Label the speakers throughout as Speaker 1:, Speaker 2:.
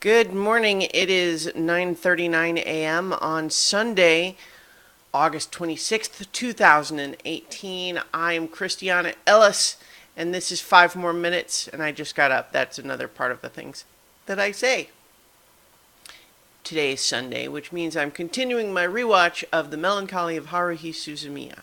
Speaker 1: Good morning. It is 9:39 a.m. on Sunday, August 26th, 2018. I'm Christiana Ellis, and this is 5 more minutes, and I just got up. That's another part of the things that I say. Today is Sunday, which means I'm continuing my rewatch of The Melancholy of Haruhi Suzumiya.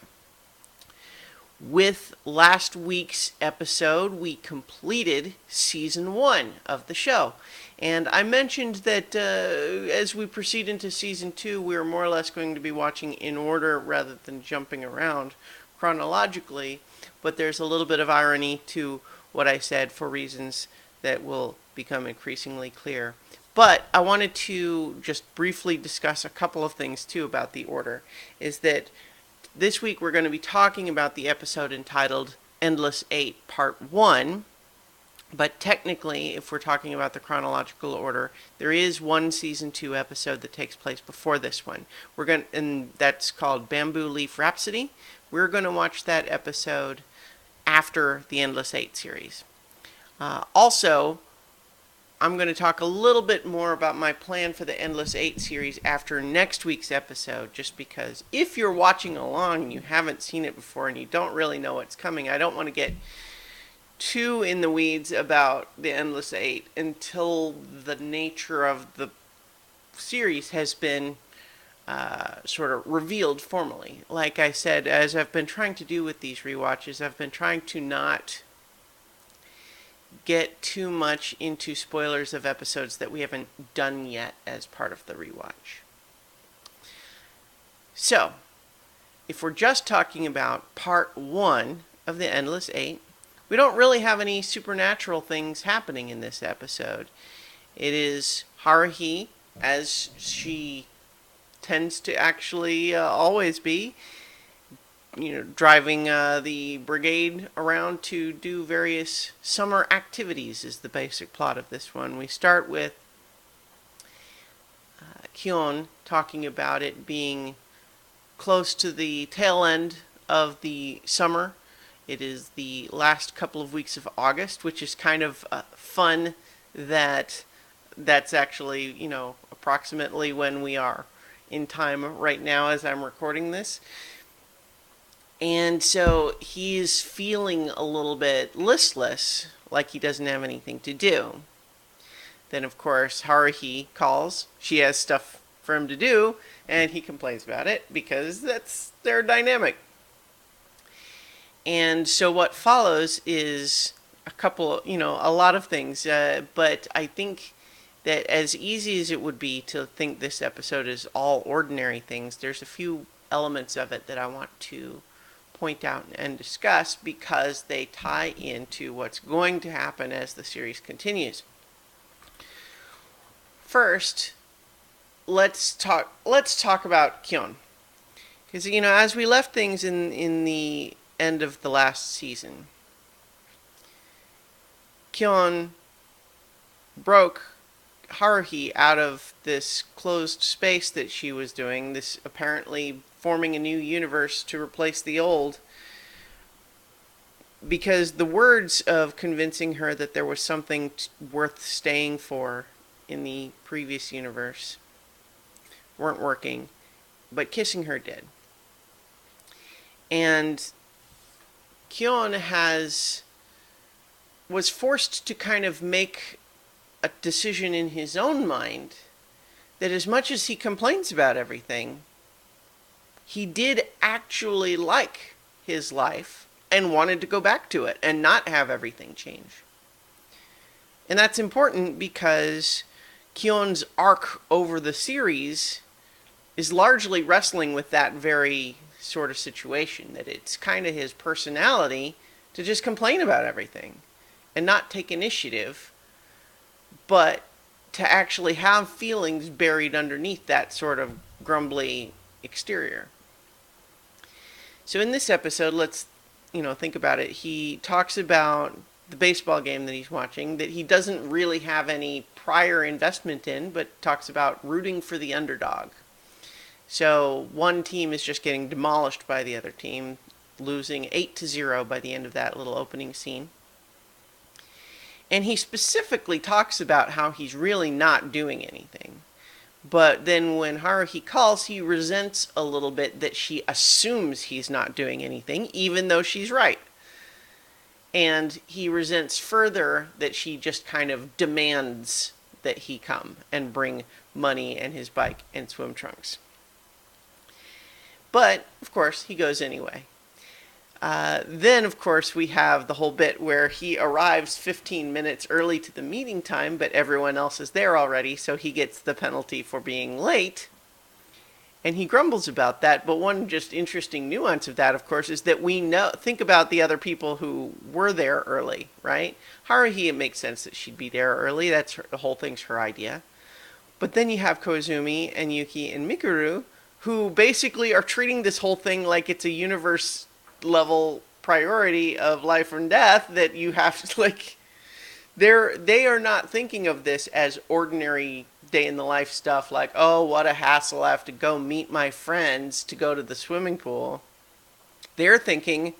Speaker 1: With last week's episode, we completed season 1 of the show. And I mentioned that as we proceed into season 2, we're more or less going to be watching in order rather than jumping around chronologically. But there's a little bit of irony to what I said for reasons that will become increasingly clear. But I wanted to just briefly discuss a couple of things too about the order. Is that this week we're going to be talking about the episode entitled Endless 8 Part 1. But technically, if we're talking about the chronological order, there is one season 2 episode that takes place before this one. And that's called Bamboo Leaf Rhapsody. We're going to watch that episode after the Endless 8 series. Also, I'm going to talk a little bit more about my plan for the Endless 8 series after next week's episode, just because if you're watching along and you haven't seen it before and you don't really know what's coming, I don't want to get too in the weeds about the Endless 8 until the nature of the series has been sort of revealed formally. Like I said, as I've been trying to do with these rewatches, I've been trying to not get too much into spoilers of episodes that we haven't done yet as part of the rewatch. So, if we're just talking about part 1 of the Endless 8, we don't really have any supernatural things happening in this episode. It is Haruhi, as she tends to actually always be, driving the brigade around to do various summer activities is the basic plot of this one. We start with Kyon talking about it being close to the tail end of the summer. It is the last couple of weeks of August, which is kind of fun that that's actually, approximately when we are in time right now as I'm recording this. And so he's feeling a little bit listless, like he doesn't have anything to do. Then, of course, Haruhi calls. She has stuff for him to do, and he complains about it because that's their dynamic. And so what follows is a lot of things. But I think that as easy as it would be to think this episode is all ordinary things, there's a few elements of it that I want to point out and discuss because they tie into what's going to happen as the series continues. First, let's talk about Kyon, because as we left things in the end of the last season, Kyon broke Haruhi out of this closed space that she was doing, this apparently forming a new universe to replace the old, because the words of convincing her that there was something worth staying for in the previous universe weren't working, but kissing her did. And Kyon was forced to kind of make a decision in his own mind that as much as he complains about everything, he did actually like his life and wanted to go back to it and not have everything change. And that's important because Kyon's arc over the series is largely wrestling with that very sort of situation, that it's kind of his personality to just complain about everything and not take initiative, but to actually have feelings buried underneath that sort of grumbly exterior. So in this episode, let's think about it. He talks about the baseball game that he's watching that he doesn't really have any prior investment in, but talks about rooting for the underdog. So one team is just getting demolished by the other team, losing 8-0 by the end of that little opening scene. And he specifically talks about how he's really not doing anything. But then when Haruhi calls, he resents a little bit that she assumes he's not doing anything, even though she's right. And he resents further that she just kind of demands that he come and bring money and his bike and swim trunks. But, of course, he goes anyway. Then, of course, we have the whole bit where he arrives 15 minutes early to the meeting time, but everyone else is there already, so he gets the penalty for being late. And he grumbles about that, but one just interesting nuance of that, of course, is that we think about the other people who were there early, right? Haruhi, it makes sense that she'd be there early. That's the whole thing's her idea. But then you have Koizumi and Yuki and Mikuru, who basically are treating this whole thing like it's a universe level priority of life and death, that you have to, like, they are not thinking of this as ordinary day in the life stuff, like, oh, what a hassle, I have to go meet my friends to go to the swimming pool. They're thinking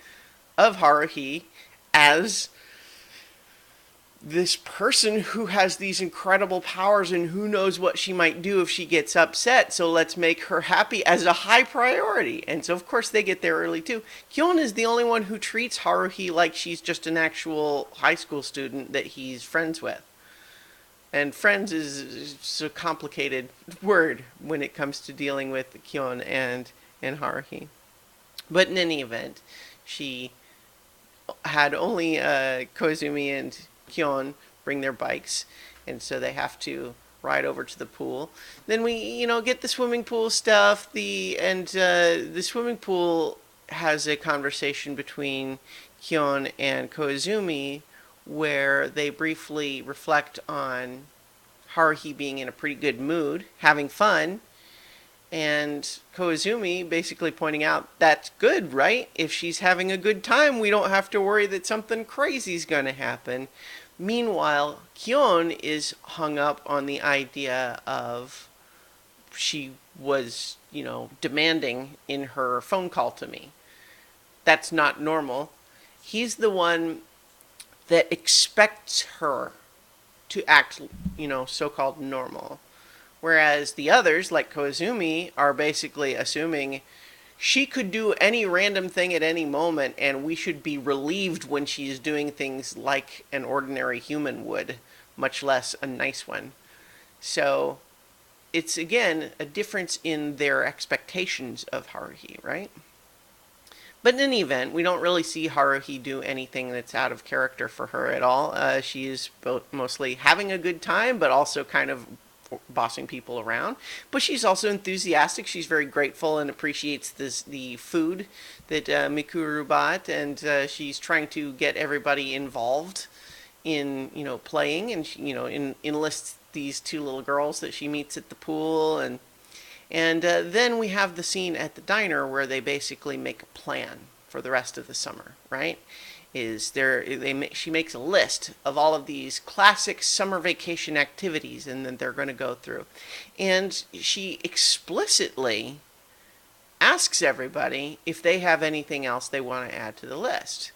Speaker 1: of Haruhi as this person who has these incredible powers, and who knows what she might do if she gets upset, so let's make her happy as a high priority. And so of course they get there early too. Kyon is the only one who treats Haruhi like she's just an actual high school student that he's friends with. And friends is a complicated word when it comes to dealing with Kyon and Haruhi. But in any event, she had only Koizumi and Kyon bring their bikes, and so they have to ride over to the pool. Then we, get the swimming pool stuff. The swimming pool has a conversation between Kyon and Koizumi where they briefly reflect on Haruhi being in a pretty good mood, having fun, and Koizumi basically pointing out that's good, right? If she's having a good time, we don't have to worry that something crazy's going to happen. Meanwhile, Kyon is hung up on the idea of she was, demanding in her phone call to me. That's not normal. He's the one that expects her to act, so-called normal. Whereas the others, like Koizumi, are basically assuming she could do any random thing at any moment, and we should be relieved when she's doing things like an ordinary human would, much less a nice one. So it's, again, a difference in their expectations of Haruhi, right? But in any event, we don't really see Haruhi do anything that's out of character for her at all. She is mostly having a good time, but also kind of bossing people around. But she's also enthusiastic. She's very grateful and appreciates the food that Mikuru bought, and she's trying to get everybody involved in playing, and she, enlists these two little girls that she meets at the pool, and then we have the scene at the diner where they basically make a plan for the rest of the summer, right? She makes a list of all of these classic summer vacation activities, and then they're going to go through. And she explicitly asks everybody if they have anything else they want to add to the list.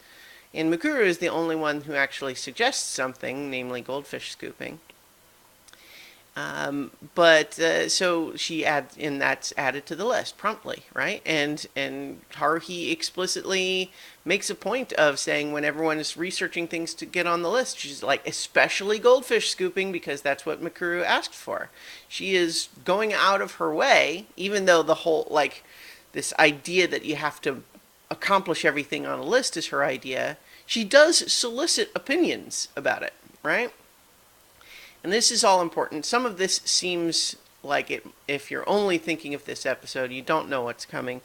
Speaker 1: And Mikuru is the only one who actually suggests something, namely goldfish scooping. So she adds, and that's added to the list promptly, right? And Haruhi explicitly makes a point of saying when everyone is researching things to get on the list, she's like, especially goldfish scooping, because that's what Mikuru asked for. She is going out of her way, even though the whole, this idea that you have to accomplish everything on a list is her idea. She does solicit opinions about it, right? And this is all important. Some of this seems like it, if you're only thinking of this episode, you don't know what's coming.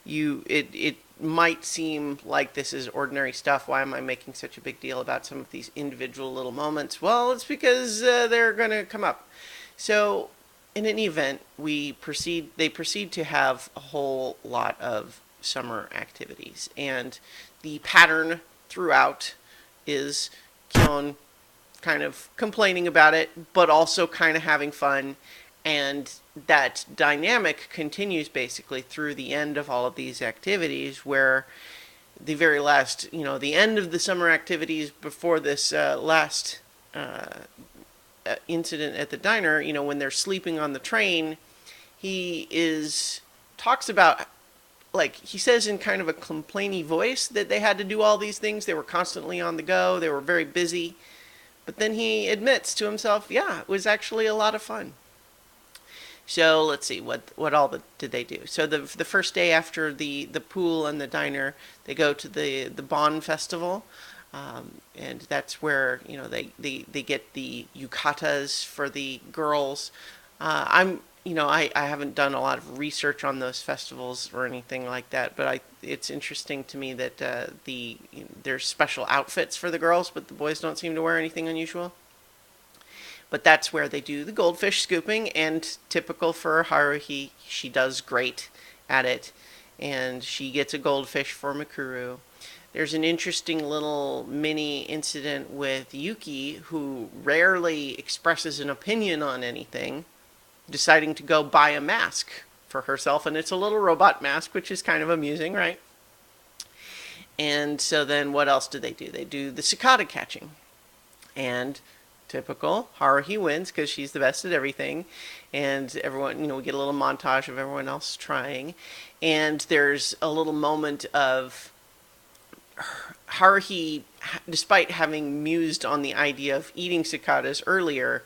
Speaker 1: It might seem like this is ordinary stuff. Why am I making such a big deal about some of these individual little moments? Well, it's because they're going to come up. So, in any event, they proceed to have a whole lot of summer activities, and the pattern throughout is Kyon kind of complaining about it, but also kind of having fun. And that dynamic continues basically through the end of all of these activities, where the very last, the end of the summer activities before this last incident at the diner, when they're sleeping on the train, talks about, like, he says in kind of a complainy voice that they had to do all these things. They were constantly on the go. They were very busy. But then he admits to himself, yeah, it was actually a lot of fun. So let's see, what all did they do? So the first day after the pool and the diner, they go to the Bon Festival. And that's where, they get the yukatas for the girls. I haven't done a lot of research on those festivals or anything like that, but it's interesting to me that there's special outfits for the girls, but the boys don't seem to wear anything unusual. But that's where they do the goldfish scooping, and typical for Haruhi, she does great at it, and she gets a goldfish for Mikuru. There's an interesting little mini incident with Yuki, who rarely expresses an opinion on anything, deciding to go buy a mask for herself, and it's a little robot mask, which is kind of amusing, right? And so then what else do? They do the cicada catching. And typical, Haruhi wins because she's the best at everything. And everyone, we get a little montage of everyone else trying. And there's a little moment of Haruhi, despite having mused on the idea of eating cicadas earlier,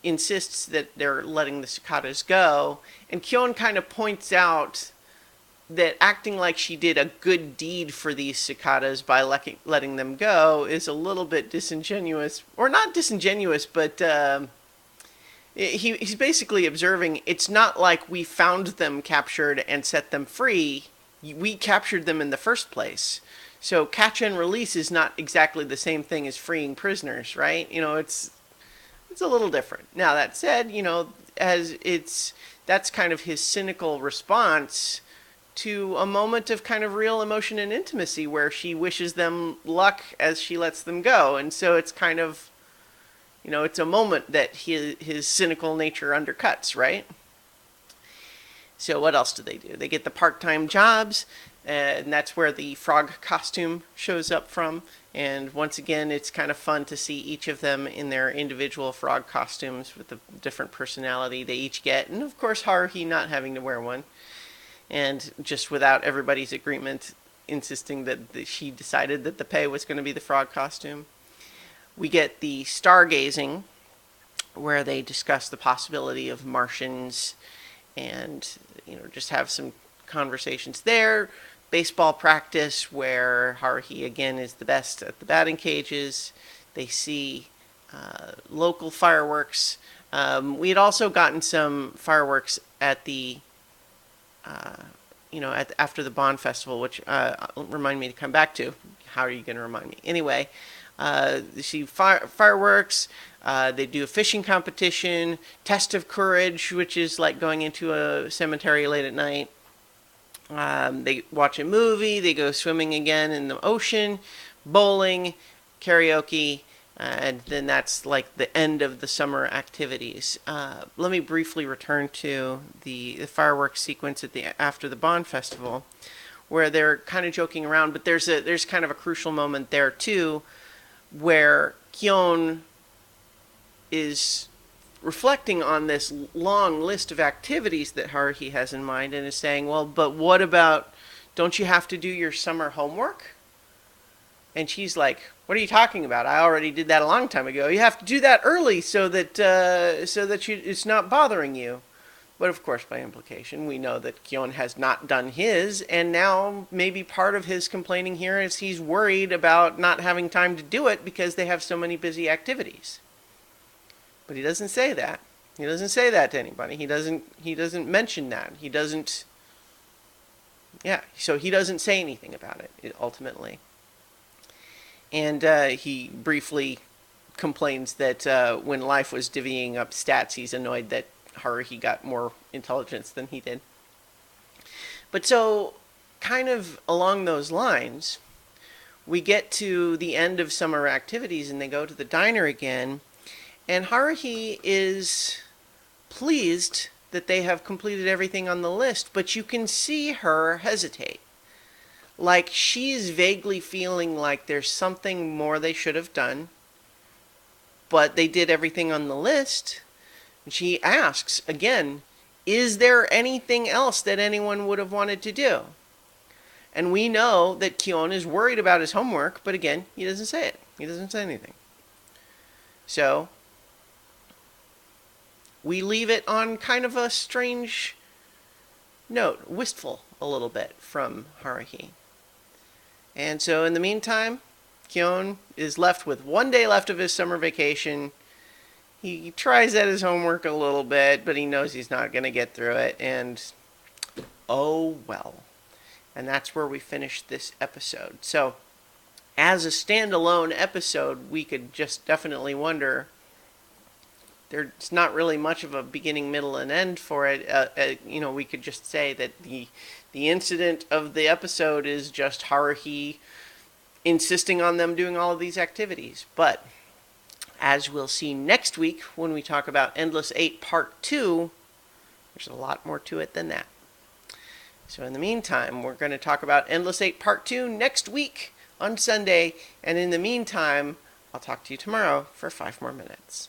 Speaker 1: insists that they're letting the cicadas go. And Kyon kind of points out that acting like she did a good deed for these cicadas by letting them go is a little bit disingenuous. Or not disingenuous, but he's basically observing, it's not like we found them captured and set them free. We captured them in the first place. So catch and release is not exactly the same thing as freeing prisoners, right? It's a little different. Now, that said, that's kind of his cynical response to a moment of kind of real emotion and intimacy where she wishes them luck as she lets them go. And so it's kind of, it's a moment that his cynical nature undercuts, right? So what else do? They get the part-time jobs, and that's where the frog costume shows up from. And once again, it's kind of fun to see each of them in their individual frog costumes with the different personality they each get. And of course, Haruhi not having to wear one. And just without everybody's agreement, insisting that she decided that the pay was going to be the frog costume. We get the stargazing, where they discuss the possibility of Martians and, just have some conversations there. Baseball practice, where Haruhi again is the best at the batting cages. They see local fireworks. We had also gotten some fireworks at the after the Bon Festival, which remind me to come back to. How are you going to remind me? Anyway, you see fireworks. They do a fishing competition, test of courage, which is like going into a cemetery late at night. They watch a movie. They go swimming again in the ocean, bowling, karaoke, and then that's like the end of the summer activities. Let me briefly return to the fireworks sequence after the Bon Festival, where they're kind of joking around, but there's kind of a crucial moment there too, where Kyon is reflecting on this long list of activities that Haruhi has in mind and is saying, well, but what about, don't you have to do your summer homework? And she's like, what are you talking about? I already did that a long time ago. You have to do that early so that it's not bothering you. But of course, by implication, we know that Kyon has not done his, and now maybe part of his complaining here is he's worried about not having time to do it because they have so many busy activities. But he doesn't say that. He doesn't say that to anybody. He doesn't mention that. He doesn't. Yeah. So he doesn't say anything about it ultimately. And he briefly complains that when Life was divvying up stats, he's annoyed that Haruhi got more intelligence than he did. But so, kind of along those lines, we get to the end of summer activities and they go to the diner again. And Haruhi is pleased that they have completed everything on the list, but you can see her hesitate. Like she's vaguely feeling like there's something more they should have done. but they did everything on the list. And she asks again, is there anything else that anyone would have wanted to do? And we know that Kyon is worried about his homework, but again, he doesn't say it. He doesn't say anything. So we leave it on kind of a strange note, wistful a little bit from Haruhi. And so in the meantime, Kyon is left with 1 day left of his summer vacation. He tries at his homework a little bit, but he knows he's not going to get through it. And oh well. And that's where we finish this episode. So as a standalone episode, we could just definitely wonder, there's not really much of a beginning, middle, and end for it. We could just say that the incident of the episode is just Haruhi insisting on them doing all of these activities. But as we'll see next week when we talk about Endless 8 Part 2, there's a lot more to it than that. So in the meantime, we're going to talk about Endless 8 Part 2 next week on Sunday. And in the meantime, I'll talk to you tomorrow for 5 more minutes.